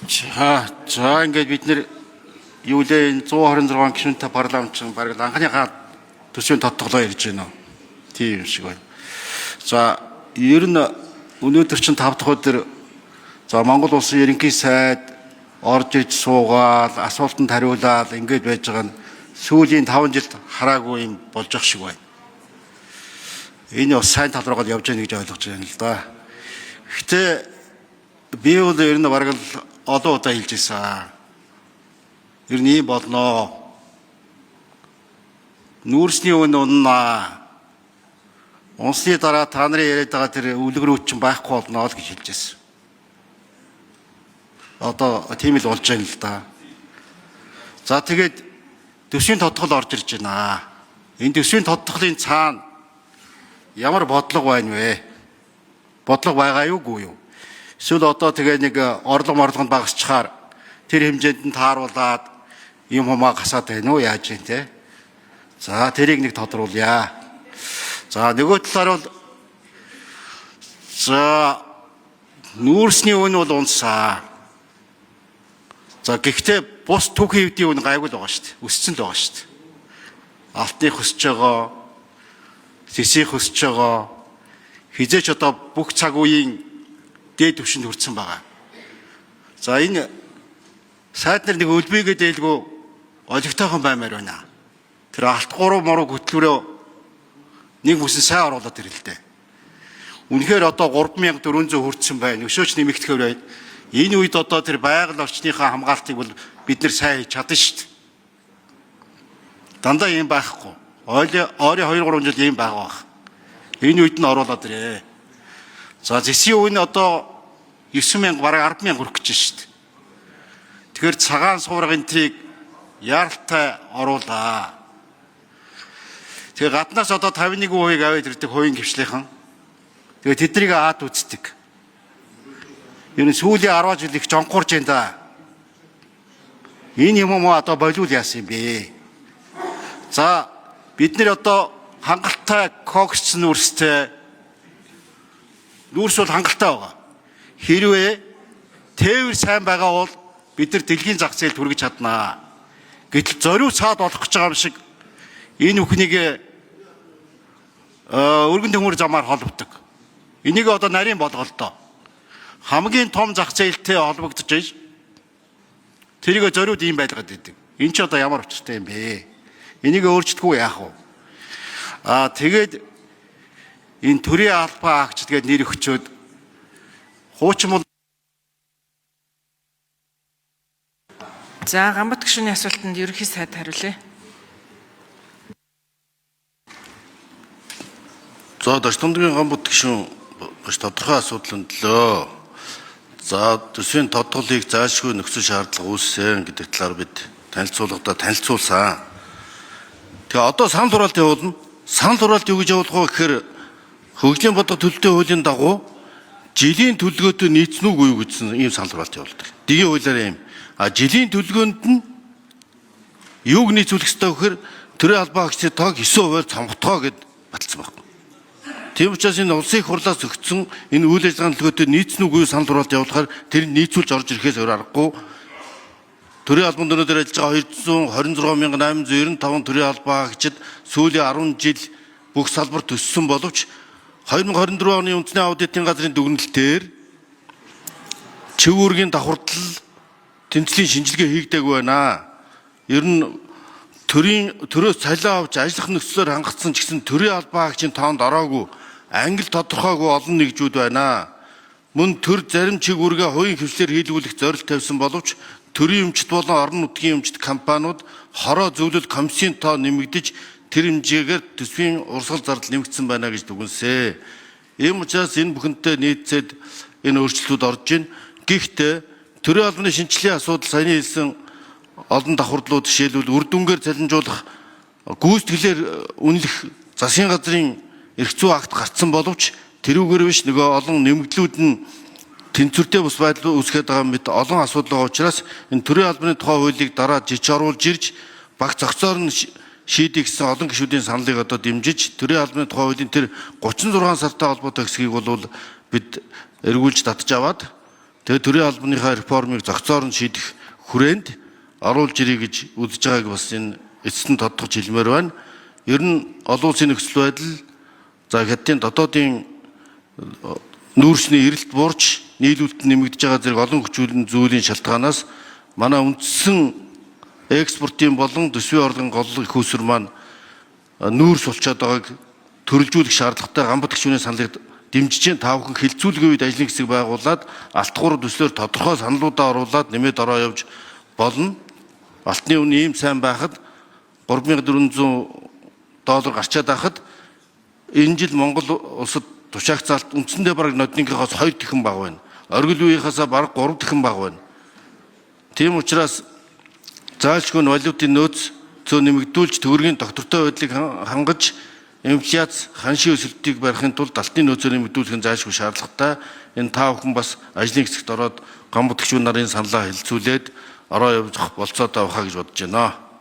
За ингээд бид нэр юу лээ 126 гишүүнтэй парламентчин бараг анхныхаа төсвийн тодтоглоо ярьж байна. Тийм юм шиг байна. За ер нь өнөөдөр чинь 5 дахь өдөр за Монгол улсын ерөнхий сайд орж иж суугаад асуултанд хариулаад ингээд байж байгаа нь сүүлийн 5 жилд хараагүй юм болж ах шиг байна. Энэ бас сайн тал руугаа явж байгаа гэж ойлгож байна л да. Гэхдээ би бол ер нь бараг л олон удаа хэлж ирсэн. Ер нь ийм болно. Нүүрсний өн уннаа. Унсны дараа та нарын яриад байгаа тэр үлгэрүүд чинь байхгүй болно л гэж хэлж ирсэн. Одоо тийм л болж байна л да. За тэгээд төсвийн тодтогол орж ирж байна. Энэ төсвийн тодтоглын цаана ямар бодлого байна вэ? Бодлого байгаа юугүй юу? Эсвэл одоо тэгээ нэг орлогонд багасчихаар тэр хэмжээнд нь тааруулаад юм хумаа гасаад байна уу яаж юм те? За тэрийг нэг тодруулъя. За нөгөө талаар бол за нүүрсний өн бол унсаа. За гэхдээ бус түүхийн хэвдийн өн гайгүй л байгаа шүү дээ. Өссөн л байгаа шүү дээ. Алтны хөсөж байгаа, сэсийн хөсөж байгаа, хизээч одоо бүх цаг үеийн дээд түвшинд хүрсэн байгаа. За энэ сайд нар нэг өлбийгээ дээлгүй олигтойхон баймаар байна. Тэр алт гурав муруу хөтлөрөө нэг хүсэн сайн оруулаад ирэлтэй. Үнэхээр одоо 3400 хүрсэн байна. Өшөөч нэмэгдэхээр байна. Энэ үед одоо тэр байгаль орчныхаа хамгаалтыг бол бид нар сайн хийж чадна шүү дээ. Дандаа юм байхгүй. Ойрын 2-3 жил юм байгаа байх. Энэ үед нь оруулаад ирээ. За зэсийн үн одоо 9000 бараг 100000 хүрэх гэж шүү дээ. Тэгэхээр цагаан суурга энтрийг яаралтай оруулаа. Тэгээ гаднаас одоо 51% аваад ирдэг хувийн гишлийнхан. Тэгээ тэднийг аад үздэг. Энэ сүүлийн 10 жил их жонхорж байна да. Энэ юм уу одоо болиул яасан юм бэ? За бид нэр одоо хангалттай кокс нүүрстэй нүүрс бол хангалттай байгаа. Хэрвээ тээвэр сайн байгаа бол бид нар дэлхийн зах зээлд хүргэж чаднаа. Гэтэл зориуд цаад болох гэж байгаа юм шиг энэ бүхнийг өргөн төмөр замаар холбогддог. Энийг одоо нарийн болголтоо хамгийн том зах зээлтэй холбогдож байна. Тэрийг зориуд ийм байлгаад идэг. Энэ ч одоо ямар учиртай юм бэ? Энийг өөрчлөхгүй яах вэ? Тэгээд энэ төрийн албаа агч гэдэг нэр өгчөөд хуучин мод. За Гамбат гишүүний асуултанд ерөнхий сайд хариулъя. За Дашдамдгийн Гамбат гишүүн маш тодорхой асуудлын төлөө за төсвийн тодтголыг заашгүй нөхцөл шаардлага үүссэн гэдэг талаар бид танилцуулсан. Тэгээ одоо санал хураалт явуулна. Санал хураалт юу гэж явуулах вэ гэхээр хөгжлийн бодлого төлөлтийн хуулийн дагуу жилийн төлөвлөгөөтэй нийцнэ үгүй юу гэсэн ийм санал хураалт явуулдаг. Дэгийн хуулиараа ийм. Жилийн төлөвлөгөөнд нь юуг нийцүүлэх ёстой вэ гэхээр төрийн албаа агчны тоог 9% цомготгоо гэд баталсан байна. Тийм учраас энэ улсын их хурлаас өгсөн энэ үйл ажиллагааны төлөвлөгөөтэй нийцнэ үгүй юу санал хураалт явуулахаар тэр нь нийцүүлж орж ирэхээс өөр аргагүй. Төрийн албанд өнөөдөр ажиллаж байгаа 226,895 төрийн албаа агчид сүүлийн 10 жил бүх салбарт өссөн боловч 2024 оны үндэсний аудитын газрын дүгнэлтээр чиг үүргийн давхардал тэнцлийн шинжилгээ хийгдээгүй байна. Ер нь төрөөс цалиа авч ажиллах нөхцлөөр хангацсан ч гэсэн төрийн албаа агчийн тоонд ороогүй англи тодорхойгүй олон нэгжүүд байна. Мөн төр зарим чиг үүргээ хувийн хвшлэр хийлгүүлэх зорилт тавьсан боловч төрийн өмчт болон орон нутгийн өмчт компаниуд хороо зөвлөл комиссийн тоо нэмэгдэж тэр хэмжээгээр төсвийн урсгал зардал нэмэгдсэн байна гэж дүгнэсэн. Ийм учраас энэ бүхэнтэй нийцээд энэ өөрчлөлтүүд орж ийн. Гэхдээ төрийн албаны шинжилгээний асуудал саяны хэлсэн олон давхардлууд жишээлбэл үр дүнгээр цалинжуулах гүйцэтгэлээр үнэлэх засгийн газрын эрх зүйн акт гарцсан боловч тэрүүгээр биш нөгөө олон нэмэгдлүүд нь тэнцвэртэй бус байдал үүсгээд байгаа мэт олон асуудал байгаа учраас энэ төрийн албаны тухай хуулийг дараа жиж оруулж ирж баг зохицоор нь шийдэх гэсэн олон гишүүдийн саналыг одоо дэмжиж төрийн албаны тухай хуулийн тэр 36 сартай холбоотой хэсгийг бол бид эргүүлж татж аваад Тэгээ төрийн албаныхаа реформыг зохицоор нь шийдэх хүрээнд оруулж ирье гэж үзэж байгааг бас энэ эцэст нь тодтогч хэлмээр байна. Ер нь олон улсын нөхцөл байдал за хятадын дотоодын нүүрсний эрэлт буурч нийлүүлэлт нэмэгдэж байгаа зэрэг олон хүчүүлийн зүйлийн шалтгаанаас манай үндсэн экспортын болон төсвийн орлогын гол их үүсвэр маань нүүрс болчиход байгааг төрөлжүүлэх шаардлагатай гамбат гишүүний саналыг дэмжиж таавхан хилцүүлгийн үед ажлын хэсэг байгуулад алтгуур төслөөр тодорхой саналуудаа оруулаад нэмээд ороо явж болно. Алтны үн ийм сайн байхад 3400 доллар гарчаад байхад энэ жил Монгол улсад тушаагцаалт үндсэндээ бараг нодныхоос 2 дахин бага байна. Оргил үеийнхаасаа бараг 3 дахин бага байна. Тийм учраас заалшгүй валютын нөөц зөө нэмэгдүүлж төгрөгийн доктортой байдлыг хангаж инфляц ханшийн өсөлтийг барихын тулд алтын нөөцөөр нэмэгдүүлэх нь заашгүй шаардлагатай. Энэ та бүхэн бас ажлын хэсэгт ороод гамбат гишүүн нарын саналаа хэлэлцүүлээд ороо явж болцоотой авахаа гэж бодож байна.